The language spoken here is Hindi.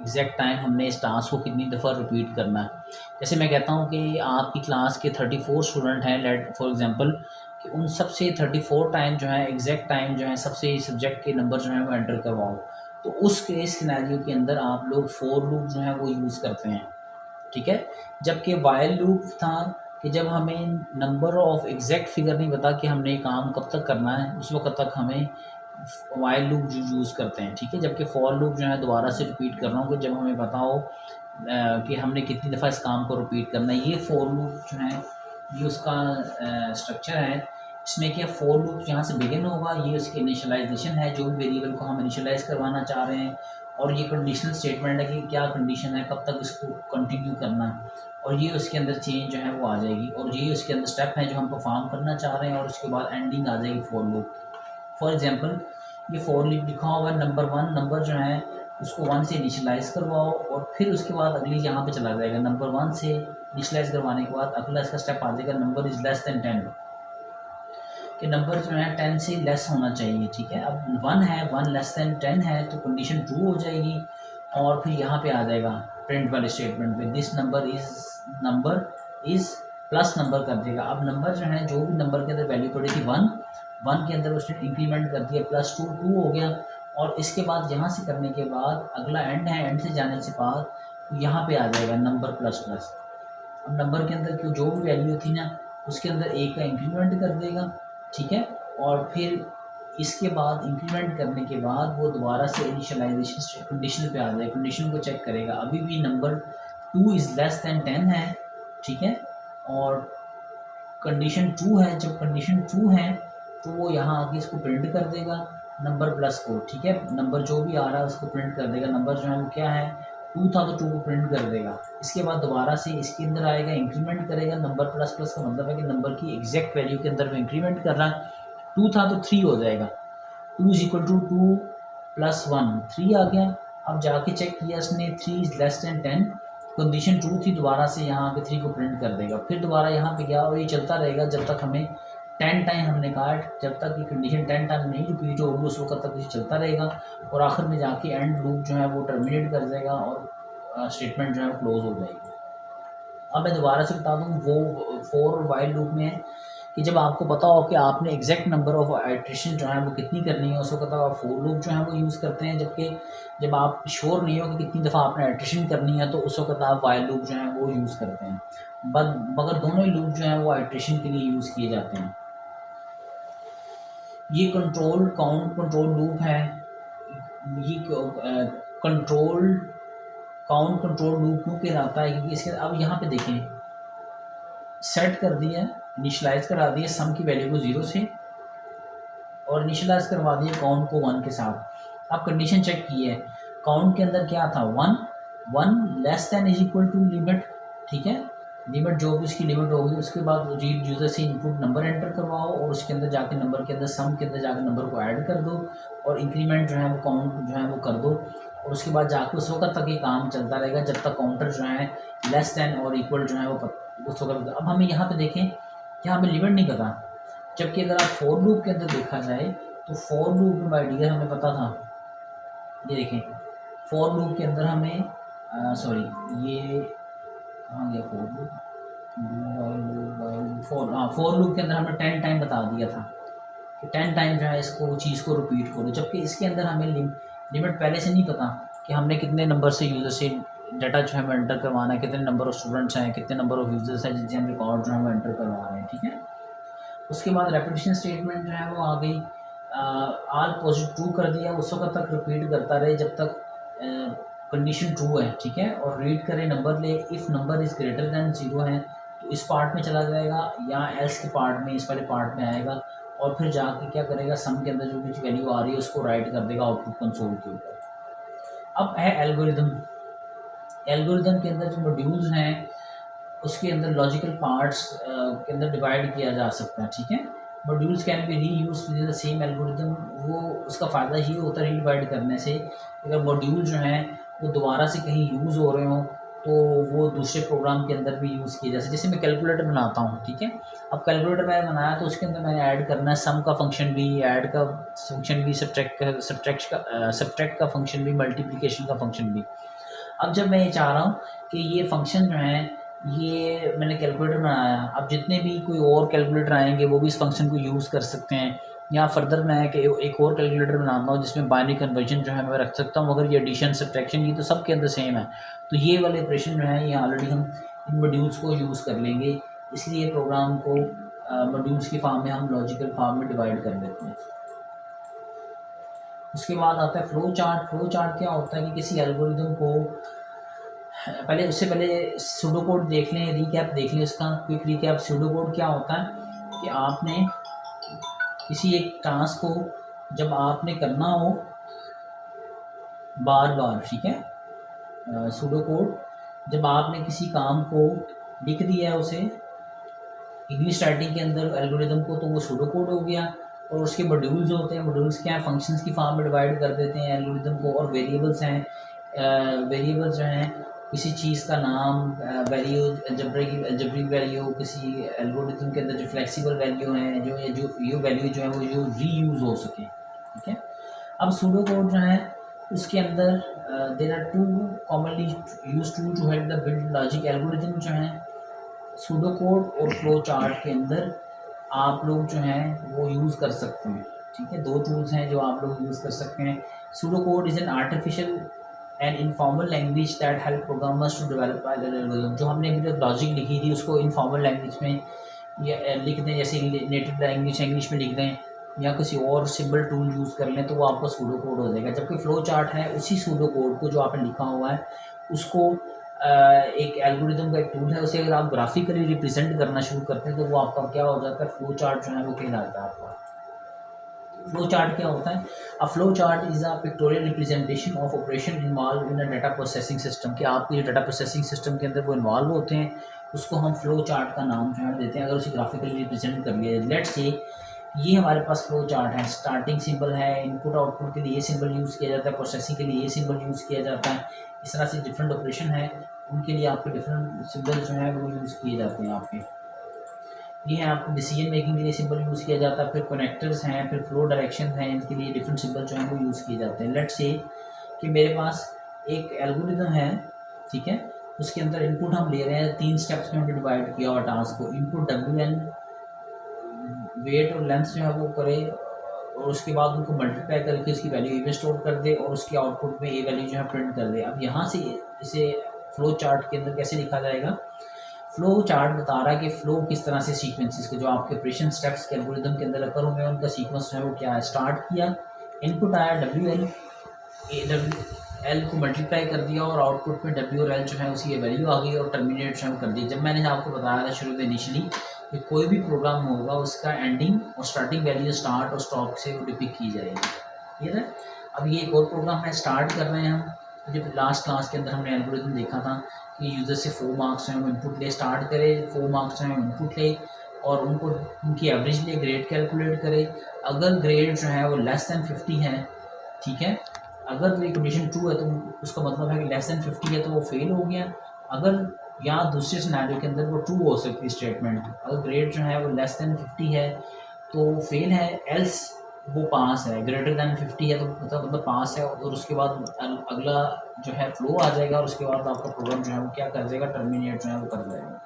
एग्जैक्ट टाइम हमने इस टास्क को कितनी दफ़ा रिपीट करना है। जैसे मैं कहता हूँ कि आपकी क्लास के 34 स्टूडेंट हैं, लेट फॉर एग्जांपल, कि उन सबसे 34 टाइम जो है एग्जैक्ट टाइम जो है सबसे सब्जेक्ट के नंबर जो है वो एंटर करवाओ। तो उस केस सिनेरियो के अंदर आप लोग फॉर लूप जो है वो यूज़ करते हैं, ठीक है। जबकि वाइल लूप था कि जब हमें नंबर ऑफ एग्जैक्ट फिगर नहीं पता कि हमने काम कब तक करना है, उस वक्त तक हमें वाइल लूप जो यूज़ करते हैं, ठीक है। जबकि फॉर लूप जो है, दोबारा से रिपीट कर रहा हूँ, कि जब हमें पता हो कि हमने कितनी दफ़ा इस काम को रिपीट करना है। ये फॉर लूप जो है ये उसका स्ट्रक्चर है। इसमें क्या फॉर लूप जहाँ से बिगिन होगा, ये उसकी इनिशियलाइजेशन है, जो भी वेरिएबल को हम इनिशियलाइज करवाना चाह रहे हैं, और ये कंडीशनल स्टेटमेंट है कि क्या कंडीशन है, कब तक इसको कंटिन्यू करना है, और ये उसके अंदर चेंज जो है वो आ जाएगी, और ये उसके अंदर स्टेप है जो हम परफॉर्म करना चाह रहे हैं, और उसके बाद एंडिंग आ जाएगी फॉर लूप। फॉर एग्जांपल, ये फॉर लूप लिखा हुआ है, नंबर 1 नंबर जो है उसको 1 से इनिशियलाइज़ करवाओ, और फिर उसके बाद अगली यहाँ पे चला जाएगा। नंबर 1 से इनिशियलाइज़ करवाने के बाद अगला इसका स्टेप आ जाएगा, नंबर इज़ लेस दैन 10, कि नंबर जो है 10 से लेस होना चाहिए, ठीक है। अब 1 है, 1 लेस दैन 10 है, तो कंडीशन ट्रू हो जाएगी, और फिर यहाँ पे आ जाएगा प्रिंट वाले स्टेटमेंट पे, this number is plus number कर देगा। अब नंबर जो है, जो भी नंबर के अंदर वैल्यू पड़ी थी 1 के अंदर उसने इंक्रीमेंट कर दिया, +2 2 हो गया, और इसके बाद यहाँ से करने के बाद अगला एंड है, एंड से जाने से बाद तो यहाँ पे आ जाएगा नंबर प्लस प्लस। अब नंबर के अंदर की जो भी वैल्यू थी ना, उसके अंदर 1 का इंक्रीमेंट कर देगा, ठीक है। और फिर इसके बाद इंक्रीमेंट करने के बाद वो दोबारा से इनिशियलाइजेशन कंडीशन पे आ जाए, कंडीशन को चेक करेगा, अभी भी नंबर 2 इज़ लेस दैन 10 है, ठीक है। और कंडीशन ट्रू है, जब कंडीशन ट्रू है तो वो यहाँ आके इसको प्रिंट कर देगा नंबर प्लस को, ठीक है। नंबर जो भी आ रहा है उसको प्रिंट कर देगा। नंबर जो है वो क्या है, 2 था, तो 2 को प्रिंट कर देगा। इसके बाद दोबारा से इसके अंदर आएगा, इंक्रीमेंट करेगा। नंबर प्लस प्लस का मतलब है कि नंबर की एग्जैक्ट वैल्यू के अंदर में इंक्रीमेंट कर रहा है। 2 था तो 3 हो जाएगा, 2 इज इक्वल टू 2 प्लस 1 3 आ गया। अब जाके चेक किया इसने, 3 is less than 10, condition true थी, दोबारा से यहाँ आके 3 को प्रिंट कर देगा। फिर दोबारा यहाँ पे गया, और ये चलता रहेगा जब तक हमें 10 टाइम हमने कहा, जब तक ये कंडीशन 10 टाइम नहीं रिपीट होगी उस वक्त तक ये चलता रहेगा, और आखिर में जाके एंड लूप जो है वो टर्मिनेट कर देगा, और स्टेटमेंट जो है वो क्लोज हो जाएगी। अब मैं दोबारा से बता दूँ, वो फॉर और वाइल लूप में है कि जब आपको पता हो कि आपने एग्जैक्ट नंबर ऑफ आइट्रेशन जो है वो कितनी करनी है, उस वक्त आप फॉर लूप जो है वो यूज़ करते हैं। जबकि जब आप श्योर नहीं हो कि कितनी दफ़ा आपने आइट्रेशन करनी है, तो उस वक्त आप वाइल लूप जो है वो यूज़ करते हैं। मगर दोनों ही लूप जो है वो आइट्रेशन के लिए यूज़ किए जाते हैं। ये कंट्रोल काउंट कंट्रोल लूप है। ये कंट्रोल काउंट कंट्रोल लूप क्यों कहलाता है, क्योंकि इसके अब यहाँ पे देखें, सेट कर दिया, इनिशियलाइज करा दिया सम की वैल्यू को 0 से, और इनिशियलाइज करवा दिया काउंट को 1 के साथ। अब कंडीशन चेक की है, काउंट के अंदर क्या था, 1 less than is equal to limit, ठीक है। लिमिट जो भी उसकी लिमिट होगी, उसके बाद रीड यूज़र से इनपुट नंबर एंटर करवाओ, और उसके अंदर जाके नंबर के अंदर सम के अंदर जाके नंबर को ऐड कर दो, और इंक्रीमेंट जो है वो काउंट जो है वो कर दो, और उसके बाद जाके उस वक्त तक ये काम चलता रहेगा जब तक काउंटर जो है लेस दैन और इक्वल जो है वो उस वक्त। अब हमें यहाँ पे देखें, यहाँ हमें लिमिट नहीं पता, जबकि अगर आप फॉर लूप के अंदर देखा जाए तो फॉर लूप में आइडिया हमें पता था। ये देखें, फॉर लूप के अंदर हमें सॉरी, ये कहाँ गया फॉर लूप, फॉर लूप के अंदर हमने 10 टाइम बता दिया था कि 10 टाइम जो है इसको चीज़ को रिपीट करो, जबकि इसके अंदर हमें लिमिट पहले से नहीं पता कि हमने कितने नंबर से यूज़र से डाटा जो है हमें एंटर करवाना है, कितने नंबर ऑफ़ स्टूडेंट्स हैं, कितने नंबर ऑफ़ यूज़र्स हैं जिनसे हम रिकॉर्ड जो है वो एंटर करवा रहे हैं, ठीक है। उसके बाद रेपिटेशन स्टेटमेंट जो है वो आ गई, आल पॉजिटिव ट्रू कर दिया, उस वक्त तक रिपीट करता रहे जब तक कंडीशन ट्रू है, ठीक है। और रीड करे नंबर ले, if number is greater than 0 है तो इस पार्ट में चला जाएगा, या एल्स के पार्ट में, इस वाले पार्ट में आएगा, और फिर जाके क्या करेगा, सम के अंदर जो भी वैल्यू आ रही है उसको राइट कर देगा आउटपुट कंसोल के ऊपर। अब है एल्गोरिदम। एल्गोरिदम के अंदर जो मॉड्यूल्स हैं उसके अंदर लॉजिकल पार्ट्स के अंदर डिवाइड किया जा सकता है, ठीक है। मॉड्यूल्स कैन बी री use with the same algorithm. वो उसका फ़ायदा ये होता है रीडिवाइड करने से, अगर मॉड्यूल जो हैं वो दोबारा से कहीं यूज़ हो रहे हों तो वो दूसरे प्रोग्राम के अंदर भी यूज़ किए जा सकते। जैसे मैं कैलकुलेटर बनाता हूँ, ठीक है। अब कैलकुलेटर मैंने बनाया तो उसके अंदर मैंने ऐड करना है सम का फंक्शन भी, ऐड का फंक्शन भी, सब्ट्रैक्ट का फंक्शन भी, मल्टीप्लिकेशन का फंक्शन भी। अब जब मैं ये चाह रहा हूँ कि ये फंक्शन जो है ये मैंने कैलकुलेटर बनाया, अब जितने भी कोई और कैलकुलेटर आएंगे वो भी इस फंक्शन को यूज़ कर सकते हैं, या फर्दर मैं कि एक और कैलकुलेटर बनाता हूँ जिसमें बाइनरी कन्वर्जन जो है मैं रख सकता हूँ, अगर ये एडिशन सब्ट्रैक्शन ये तो सब के अंदर सेम है, तो ये वाले ऑपरेशन जो है ये ऑलरेडी हम इन मॉड्यूल्स को यूज़ कर लेंगे, इसलिए प्रोग्राम को मॉड्यूल्स की फॉर्म में हम लॉजिकल फॉर्म में डिवाइड कर देते हैं। उसके बाद आता है फ्लो चार्ट। फ्लो चार्ट क्या होता है कि किसी एल्गोरिदम को पहले उससे पहले सूडो कोड देख लें, रीकैप देख लें इसका, क्विक रीकैप। सूडो कोड क्या होता है कि आपने किसी एक टास्क को जब आपने करना हो बार बार, ठीक है, सूडो कोड जब आपने किसी काम को लिख दिया है उसे इंग्लिश राइटिंग के अंदर एल्गोरिदम को, तो वो सूडो कोड हो गया। और उसके मॉड्यूल्स होते हैं, मॉड्यूल्स क्या है, फंक्शंस की फॉर्म में डिवाइड कर देते हैं एल्गोरिदम को। और वेरिएबल्स हैं, वेरिएबल्स जो हैं किसी चीज़ का नाम, वैल्यू, अलजेब्रिक वैल्यू, किसी एल्गोरिदम के अंदर जो फ्लेक्सिबल वैल्यू हैं, जो ये वैल्यू जो है वो जो रीयूज़ हो सके, ठीक है। अब सूडो कोड जो है उसके अंदर there are two commonly used to help the build logic algorithm जो है सूडो कोड और फ्लो चार्ट के अंदर आप लोग जो हैं वो यूज़ कर सकते हैं, ठीक है। दो टूल्स हैं जो आप लोग यूज़ कर सकते हैं। Pseudo code is an artificial and informal language that help programmers to develop algorithm. जो हमने अभी तक लॉजिक लिखी थी उसको इनफॉर्मल लैंग्वेज में या लिख दें, जैसे नेटिव लैंग्वेज इंग्लिश में लिख दें, या किसी और सिंबल टूल यूज़ कर लें, तो वो आपका सूडो कोड हो जाएगा। जबकि फ्लो चार्ट है उसी सूडो कोड को जो आपने लिखा हुआ है उसको एक एल्गोरिदम का एक टूल है, उसे अगर आप ग्राफिकली रिप्रेजेंट करना शुरू करते हैं तो वो आपका क्या हो जाता है, फ्लो चार्ट जो है वो कहलाता है आपका। फ्लो चार्ट क्या होता है? A flow chart is a pictorial representation of operation involve in a data processing system. कि आपके जो डाटा प्रोसेसिंग सिस्टम के अंदर वो इन्वॉल्व होते हैं उसको हम फ्लो चार्ट का नाम जो है देते हैं, अगर उसे ग्राफिकली रिप्रेजेंट कर लिया जाए। लेट्स से ये हमारे पास फ्लो चार्ट है, स्टार्टिंग सिंबल है, इनपुट आउटपुट के लिए ये सिंबल यूज़ किया जाता है, प्रोसेसिंग के लिए ये सिंबल यूज़ किया जाता है। इस तरह से डिफरेंट ऑपरेशन है, उनके लिए आपके डिफरेंट सिंबल जो है वो यूज़ किए जाते हैं आपके। ये है आपको डिसीजन मेकिंग के लिए सिंबल यूज़ किया जाता है, फिर कनेक्टर्स हैं, फिर फ्लो डायरेक्शन हैं, इनके लिए डिफरेंट सिंबल जो हैं वो यूज़ किए जाते हैं। लेट्स से कि मेरे पास एक एल्गोरिदम है, ठीक है, उसके अंदर इनपुट हम ले रहे हैं, 3 स्टेप्स में हमने डिवाइड किया हुआ टास्क को। इनपुट WN वेट और लेंथ जो है वो करे, और उसके बाद उनको मल्टीप्लाई करके उसकी वैल्यू में स्टोर कर दे, और उसके आउटपुट में ये वैल्यू जो है प्रिंट कर दे। अब यहाँ से इसे फ्लो चार्ट के अंदर कैसे लिखा जाएगा? फ्लो चार्ट बता रहा है कि फ्लो किस तरह से सीक्वेंसेस के जो आपके ऑपरेशन स्टेप्स के एल्गोरिदम के अंदर अकर हुए हैं उनका सीक्वेंस जो है वो क्या है। स्टार्ट किया, इनपुट आया WL को मल्टीप्लाई कर दिया, और आउटपुट में W और L जो है उसकी वैल्यू आ गई, और टर्मिनेट जो है कर दी। जब मैंने आपको बताया था शुरू में इनिशियली कि कोई भी प्रोग्राम होगा उसका एंडिंग और स्टार्टिंग वैल्यू स्टार्ट और स्टॉप से वो डिपिक की जाएगी, ठीक है। अब ये एक और प्रोग्राम है, स्टार्ट कर रहे हैं हम। जब लास्ट क्लास के अंदर हमने एल्गोरिदम देखा था कि यूज़र से 4 मार्क्स जो है वो इनपुट ले, स्टार्ट करे, 4 मार्क्स जो है इनपुट ले, और उनको उनकी एवरेज ले ग्रेड कैलकुलेट करे। अगर ग्रेड जो है वो लेस दैन 50 है, ठीक है, अगर ये कंडीशन ट्रू है तो उसका मतलब है कि लेस दैन 50 है तो वो फेल हो गया। अगर या दूसरे सिनेरियो के अंदर वो ट्रू हो सकती स्टेटमेंट, अगर ग्रेड जो है वो लेस दैन 50 है तो फेल है, एल्स वो पास है, ग्रेटर दैन 50 है तो मतलब पास है। और उसके बाद अगला जो है फ्लो आ जाएगा, और उसके बाद आपका प्रोग्राम जो है वो क्या कर जाएगा, टर्मिनेट जो है वो कर जाएगा।